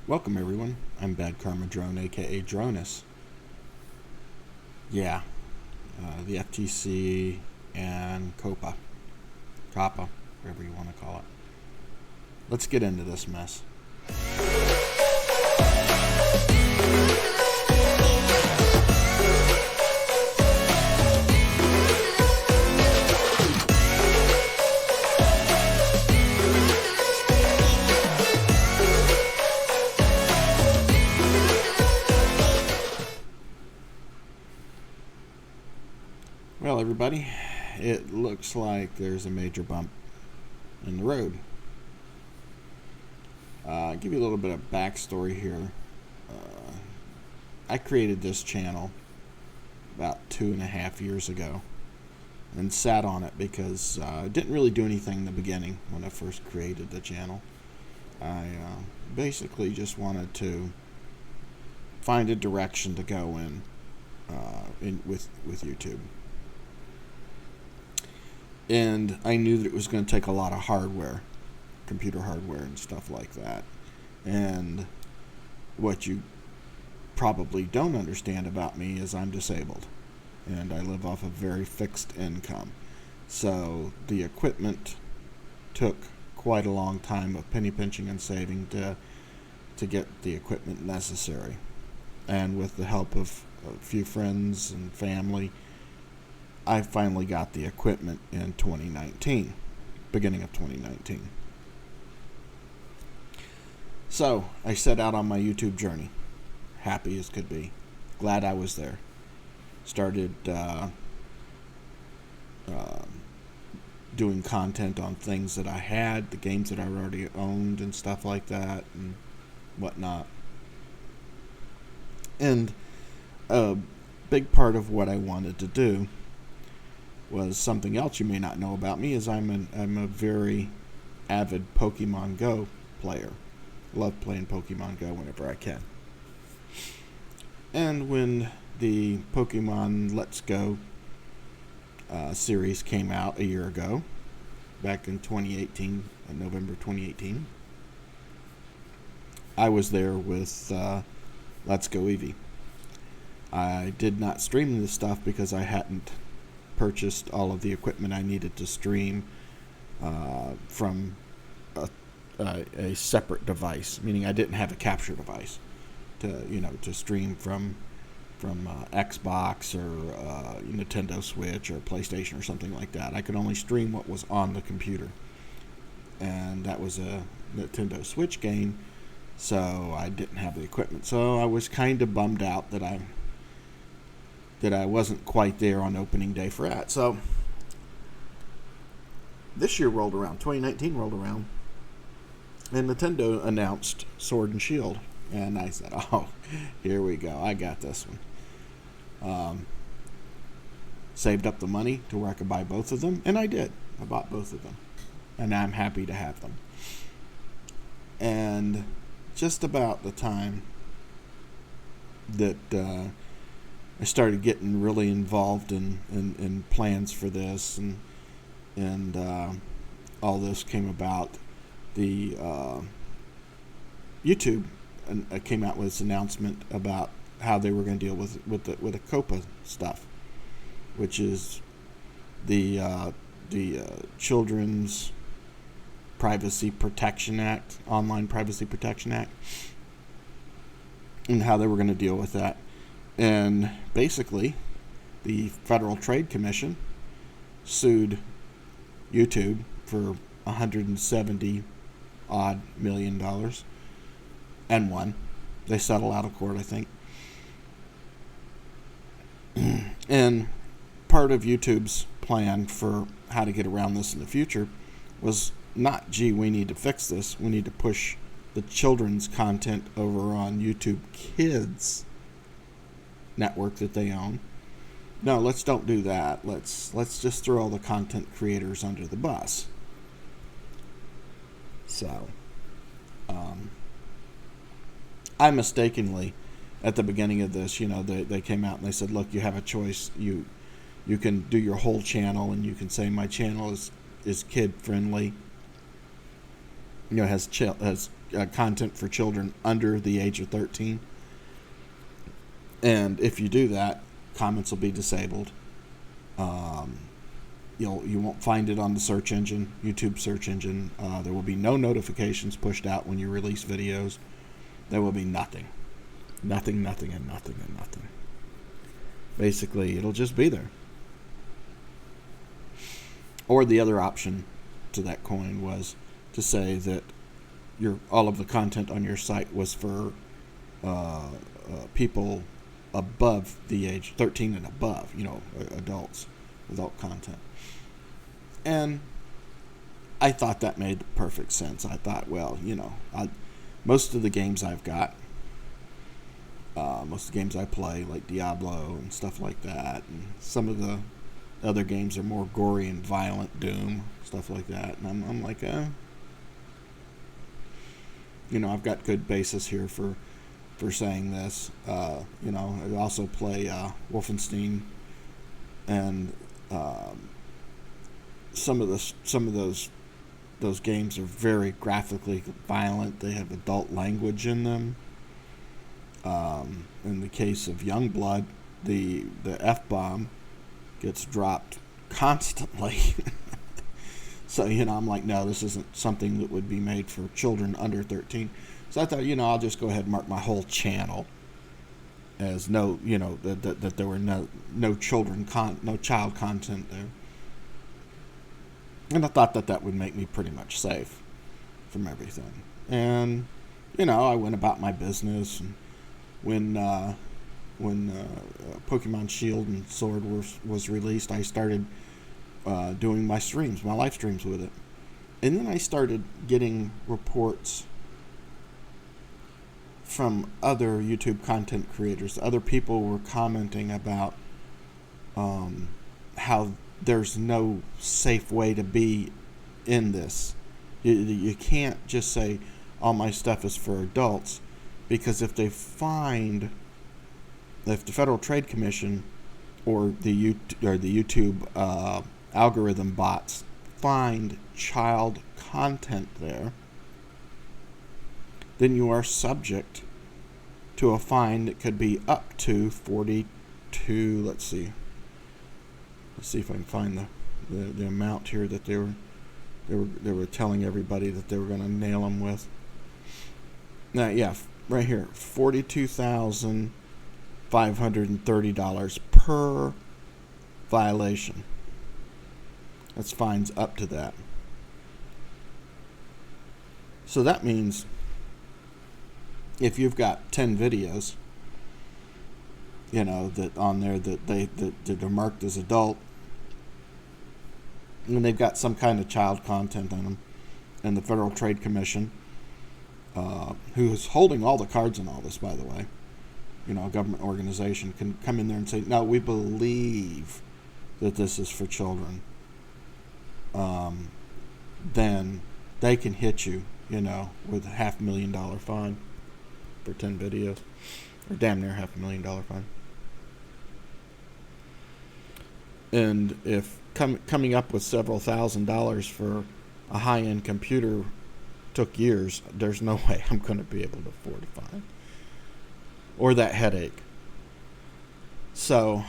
Welcome everyone, I'm Bad Karma Drone, aka Dronus. Yeah, the FTC and COPPA, whatever you want to call it. Let's get into this mess. Well, everybody, it looks like there's a major bump in the road. I'll give you a little bit of backstory here. I created this channel about 2.5 years ago and sat on it because I didn't really do anything in the beginning when I first created the channel. I basically just wanted to find a direction to go in with YouTube. And I knew that it was going to take a lot of hardware, computer hardware and stuff like that. And what you probably don't understand about me is I'm disabled. And I live off a very fixed income. So the equipment took quite a long time of penny pinching and saving to get the equipment necessary. And with the help of a few friends and family, I finally got the equipment in 2019, beginning of 2019. So I set out on my YouTube journey, happy as could be, glad I was there. Started doing content on things that I had, the games that I already owned and stuff like that and whatnot. And a big part of what I wanted to do was something else you may not know about me, is I'm a very avid Pokemon Go player. Love playing Pokemon Go whenever I can. And when the Pokemon Let's Go series came out a year ago, back in 2018, November 2018, I was there with Let's Go Eevee. I did not stream this stuff because I hadn't purchased all of the equipment I needed to stream from a separate device, meaning I didn't have a capture device to stream from Xbox or Nintendo Switch or PlayStation or something like that. I could only stream what was on the computer, and that was a Nintendo Switch game, so I didn't have the equipment. So I was kind of bummed out that I wasn't quite there on opening day for that. So this year rolled around, 2019 rolled around, and Nintendo announced Sword and Shield, and I said, oh, here we go, I got this one. Saved up the money to where I could buy both of them, and I did. I bought both of them, and I'm happy to have them. And just about the time that I started getting really involved in plans for this, and all this came about, the YouTube came out with this announcement about how they were going to deal with the COPPA stuff, which is the Children's Privacy Protection Act, Online Privacy Protection Act, and how they were going to deal with that. And basically, the Federal Trade Commission sued YouTube for $170 odd million and won. They settled out of court, I think. And part of YouTube's plan for how to get around this in the future was not, gee, we need to fix this, we need to push the children's content over on YouTube Kids network that they own. No, let's don't do that. Let's just throw all the content creators under the bus. So I mistakenly, at the beginning of this, they came out and they said, look, you have a choice. You can do your whole channel, and you can say my channel is kid friendly, has content for children under the age of 13. And if you do that, comments will be disabled. You won't find it on the search engine, YouTube search engine. There will be no notifications pushed out when you release videos. There will be nothing. Nothing, nothing, and nothing, and nothing. Basically, it'll just be there. Or the other option to that coin was to say that all of the content on your site was for people above the age 13 and above, adults, adult content. And I thought that made perfect sense. I thought, well, most of the games I've got, most of the games I play, like Diablo and stuff like that, and some of the other games are more gory and violent, Doom, stuff like that. And I'm like, I've got good basis here for saying this. I also play Wolfenstein, and some of those games are very graphically violent. They have adult language in them. In the case of Youngblood, the F-bomb gets dropped constantly. So, I'm like, no, this isn't something that would be made for children under 13. So I thought, I'll just go ahead and mark my whole channel as no, that there were no child content there. And I thought that would make me pretty much safe from everything. And, I went about my business. And when Pokemon Shield and Sword was released, I started doing my live streams with it. And then I started getting reports from other YouTube content creators. Other people were commenting about how there's no safe way to be in this. You can't just say all my stuff is for adults, because if the Federal Trade Commission or the YouTube algorithm bots find child content there, then you are subject to a fine that could be up to 42. Let's see if I can find the amount here that they were telling everybody that they were going to nail them with. Now, yeah, right here, $42,530 per violation. That's fines up to that. So that means if you've got 10 videos, that on there that are marked as adult, and they've got some kind of child content in them, and the Federal Trade Commission, who is holding all the cards in all this, by the way, a government organization, can come in there and say, no, we believe that this is for children. Then they can hit you, with a $500,000 fine for 10 videos, or damn near $500,000 fine. And if coming up with several $1,000s for a high-end computer took years, there's no way I'm going to be able to afford a fine or that headache. So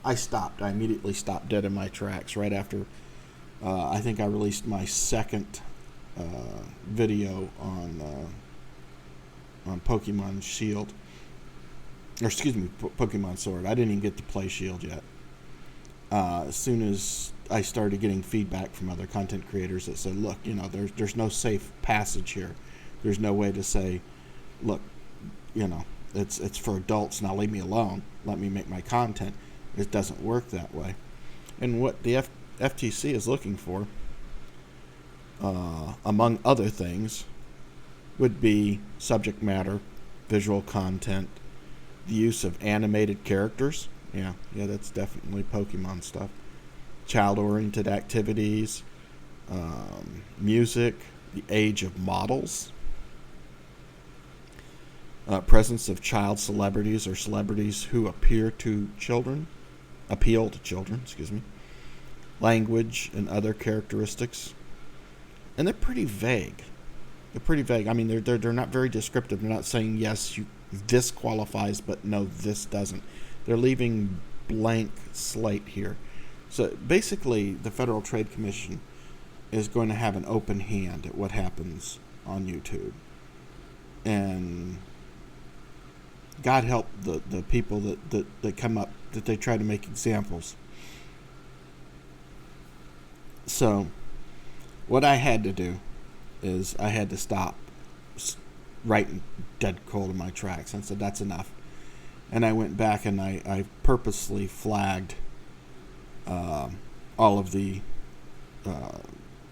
I immediately stopped dead in my tracks right after I think I released my second video on Pokemon Shield, or excuse me, Pokemon Sword. I didn't even get to play Shield yet. As soon as I started getting feedback from other content creators that said, look, there's no safe passage here. There's no way to say, look, it's for adults, now leave me alone. Let me make my content. It doesn't work that way. And what the FTC is looking for, among other things, would be subject matter, visual content, the use of animated characters. Yeah, that's definitely Pokemon stuff. Child-oriented activities, music, the age of models, presence of child celebrities or celebrities who appeal to children, language and other characteristics. And they're pretty vague. They're pretty vague. I mean, they're not very descriptive. They're not saying yes, this qualifies, but no, this doesn't. They're leaving blank slate here. So basically, the Federal Trade Commission is going to have an open hand at what happens on YouTube, and God help the people that come up, that they try to make examples. So what I had to do is I had to stop right dead cold in my tracks. I said, that's enough. And I went back and I purposely flagged all of the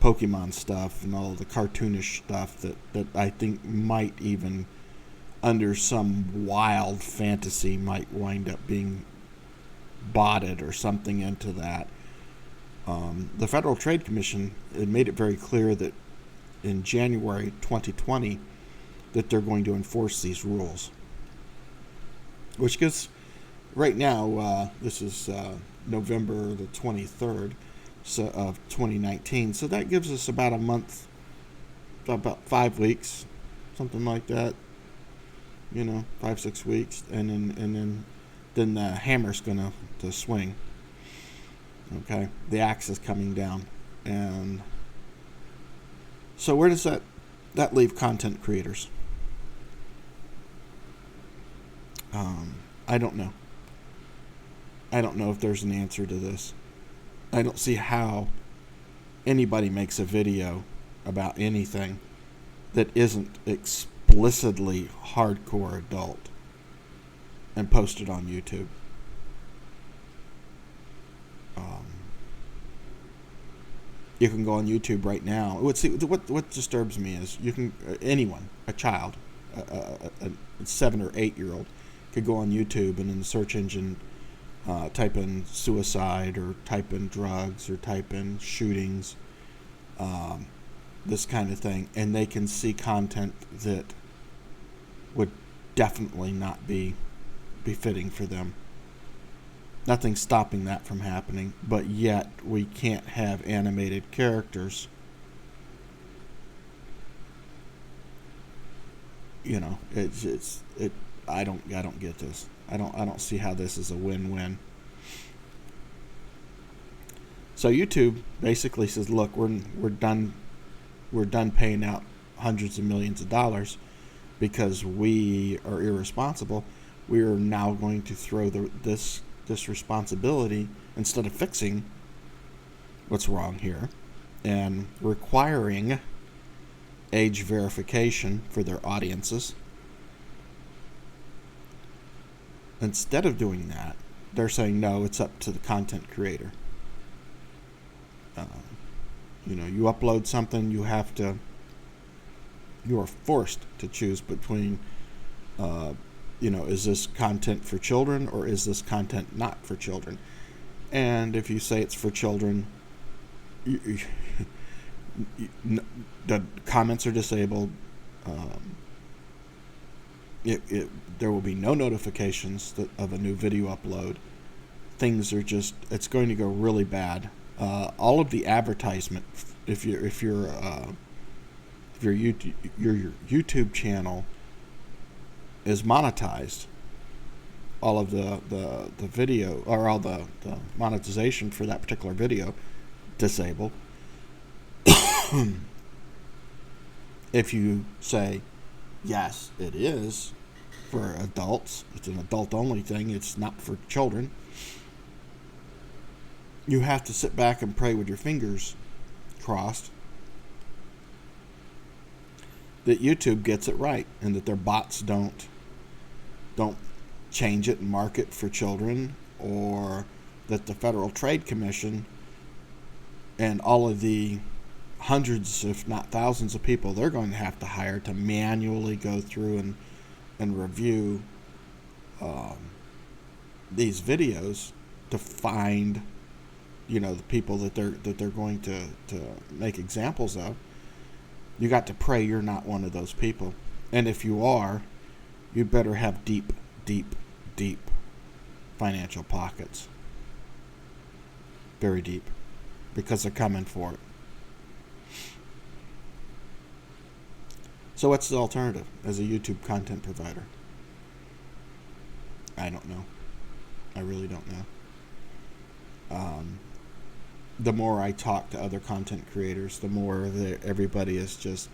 Pokemon stuff and all of the cartoonish stuff that I think might even, under some wild fantasy, might wind up being botted or something into that. The Federal Trade Commission had made it very clear that in January 2020 that they're going to enforce these rules, which gives, right now, this is November the 23rd of 2019, so that gives us about a month, about 5 weeks, something like that, 5-6 weeks, and then the hammer's gonna to swing. Okay, the axe is coming down. And so where does that leave content creators? I don't know. I don't know if there's an answer to this. I don't see how anybody makes a video about anything that isn't explicitly hardcore adult and posted on YouTube. You can go on YouTube right now. What disturbs me is you can, anyone, a child, a 7 or 8 year old, could go on YouTube and in the search engine type in suicide or type in drugs or type in shootings, this kind of thing, and they can see content that would definitely not be befitting for them. Nothing's stopping that from happening, but yet we can't have animated characters. I don't get this. I don't see how this is a win-win. So YouTube basically says, look, we're done paying out hundreds of millions of dollars because we are irresponsible. We are now going to throw this responsibility, instead of fixing what's wrong here and requiring age verification for their audiences. Instead of doing that, they're saying, no, it's up to the content creator. You upload something, you are forced to choose between is this content for children or is this content not for children? And if you say it's for children, the comments are disabled. There will be no notifications of a new video upload. Things are it's going to go really bad. All of the advertisement, if your YouTube channel is monetized, all of the video, or all the monetization for that particular video disabled. If you say, yes, it is for adults, it's an adult only thing, it's not for children, you have to sit back and pray with your fingers crossed that YouTube gets it right and that their bots don't change it and mark it for children, or that the Federal Trade Commission and all of the hundreds, if not thousands of people they're going to have to hire to manually go through and review these videos to find the people that they're going to make examples of. You got to pray you're not one of those people. And if you are, you better have deep, deep, deep financial pockets. Very deep. Because they're coming for it. So what's the alternative as a YouTube content provider? I don't know. I really don't know. The more I talk to other content creators, the more everybody is just,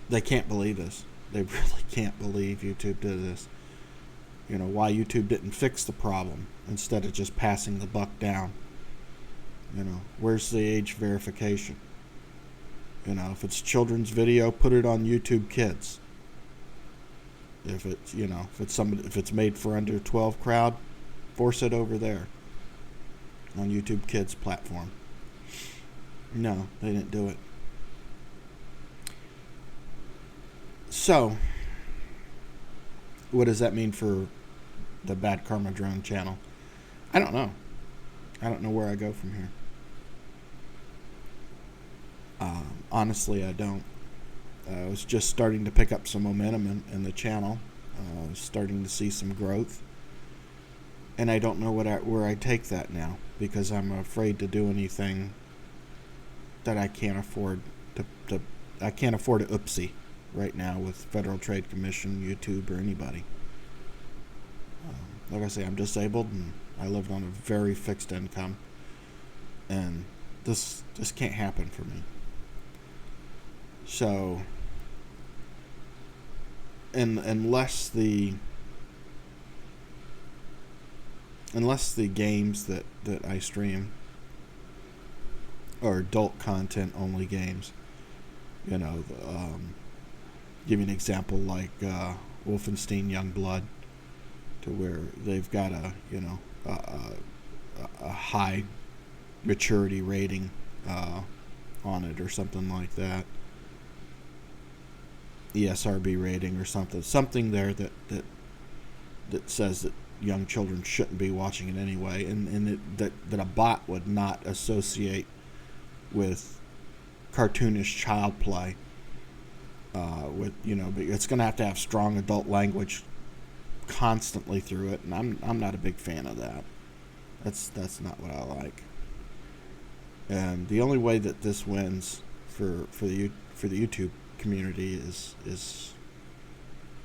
they can't believe this. They really can't believe YouTube did this. You know, why YouTube didn't fix the problem instead of just passing the buck down. You know, where's the age verification? You know, if it's children's video, put it on YouTube Kids. If it's, you know, if it's made for under 12 crowd, force it over there on YouTube Kids platform. No, they didn't do it. So, what does that mean for the Bad Karma Drone channel? I don't know. I don't know where I go from here. Honestly, I don't. I was just starting to pick up some momentum in the channel. I was starting to see some growth. And I don't know where I take that now, because I'm afraid to do anything that I can't afford to I can't afford a oopsie right now with Federal Trade Commission, YouTube, or anybody. Like I say, I'm disabled and I lived on a very fixed income, and this just can't happen for me. So, unless the games that I stream are adult content only games, you know, give you an example like Wolfenstein Youngblood, to where they've got a high maturity rating on it or something like that, ESRB rating or something there that says that young children shouldn't be watching it anyway, and that a bot would not associate with cartoonish child play. With, you know, but it's going to have strong adult language constantly through it, and I'm not a big fan of that. That's not what I like. And the only way that this wins for the YouTube community is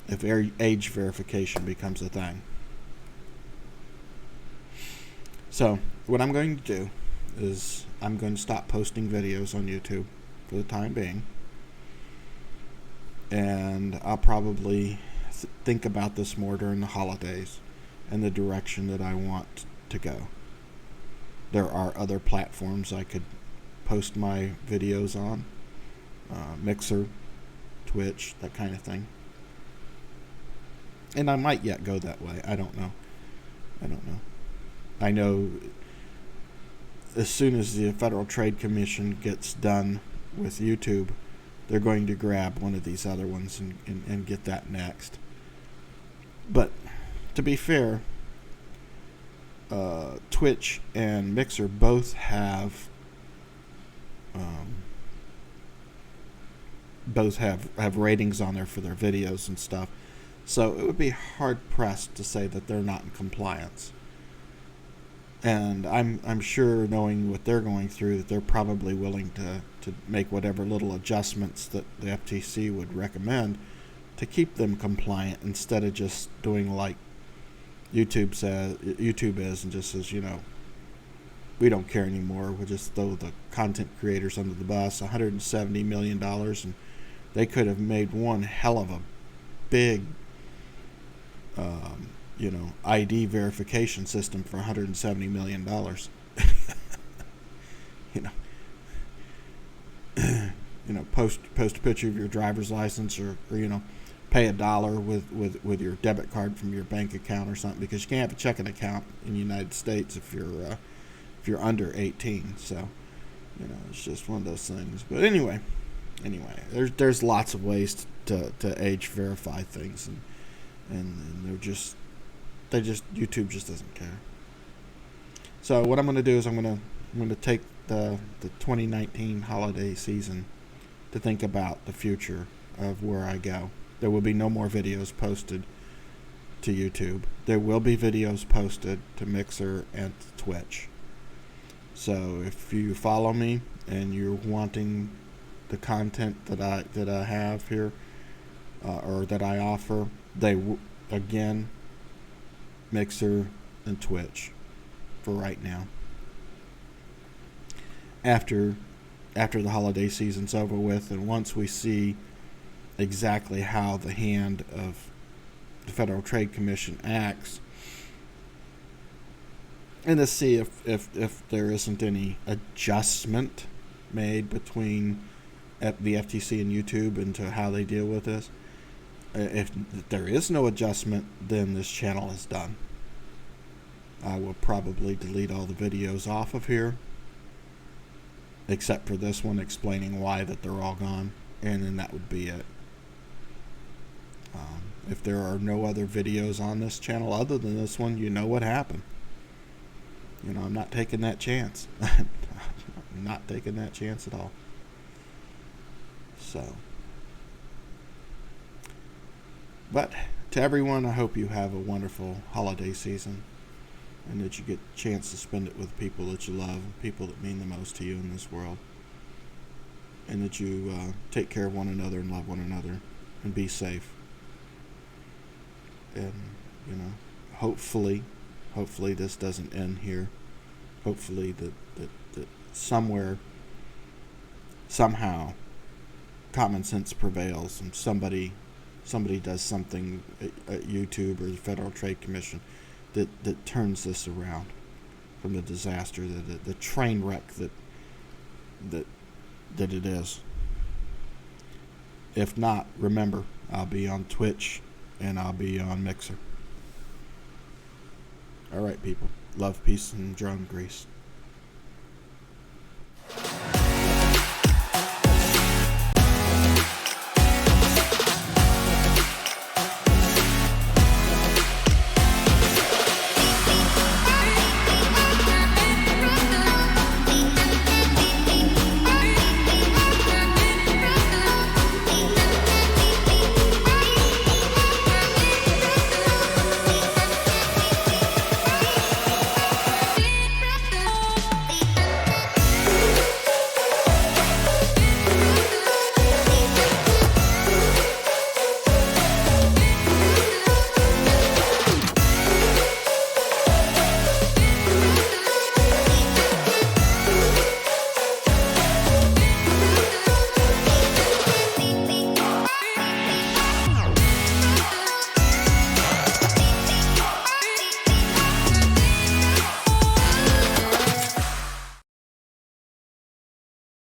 if age verification becomes a thing. So what I'm going to do is I'm going to stop posting videos on YouTube for the time being, and I'll probably think about this more during the holidays and the direction that I want to go. There are other platforms I could post my videos on, Mixer, Twitch, that kind of thing. And I might yet go that way. I don't know. I know as soon as the Federal Trade Commission gets done with YouTube, they're going to grab one of these other ones and get that next. But to be fair, Twitch and Mixer both have ratings on there for their videos and stuff. So it would be hard pressed to say that they're not in compliance. And I'm sure, knowing what they're going through, that they're probably willing to make whatever little adjustments that the FTC would recommend to keep them compliant, instead of just doing like YouTube is, and just says, you know, we don't care anymore. We'll just throw the content creators under the bus. $170 million, and they could have made one hell of a big ID verification system for $170 million. Post a picture of your driver's license, or pay $1 with your debit card from your bank account or something, because you can't have a checking account in the United States if you're under 18. So it's just one of those things. But anyway, there's lots of ways to age verify things, and YouTube just doesn't care. So what I'm going to do is I'm going to take the 2019 holiday season to think about the future of where I go. There will be no more videos posted to YouTube. There will be videos posted to Mixer and to Twitch. So if you follow me and you're wanting the content that I have here, or that I offer, again, Mixer and Twitch for right now. After the holiday season's over with, and once we see exactly how the hand of the Federal Trade Commission acts, and to see if there isn't any adjustment made between the FTC and YouTube into how they deal with this. If there is no adjustment, then this channel is done. I will probably delete all the videos off of here, except for this one explaining why that they're all gone, and then that would be it. If there are no other videos on this channel other than this one, you know what happened. You know, I'm not taking that chance. I'm not taking that chance at all. So, but to everyone, I hope you have a wonderful holiday season, and that you get a chance to spend it with people that you love, people that mean the most to you in this world, and that you take care of one another and love one another and be safe. And, you know, hopefully this doesn't end here. Hopefully that somewhere, somehow, common sense prevails and somebody does something at YouTube or the Federal Trade Commission that turns this around from the disaster, the train wreck that it is. If not, remember, I'll be on Twitch and I'll be on Mixer. All right, people. Love, peace, and drone grease.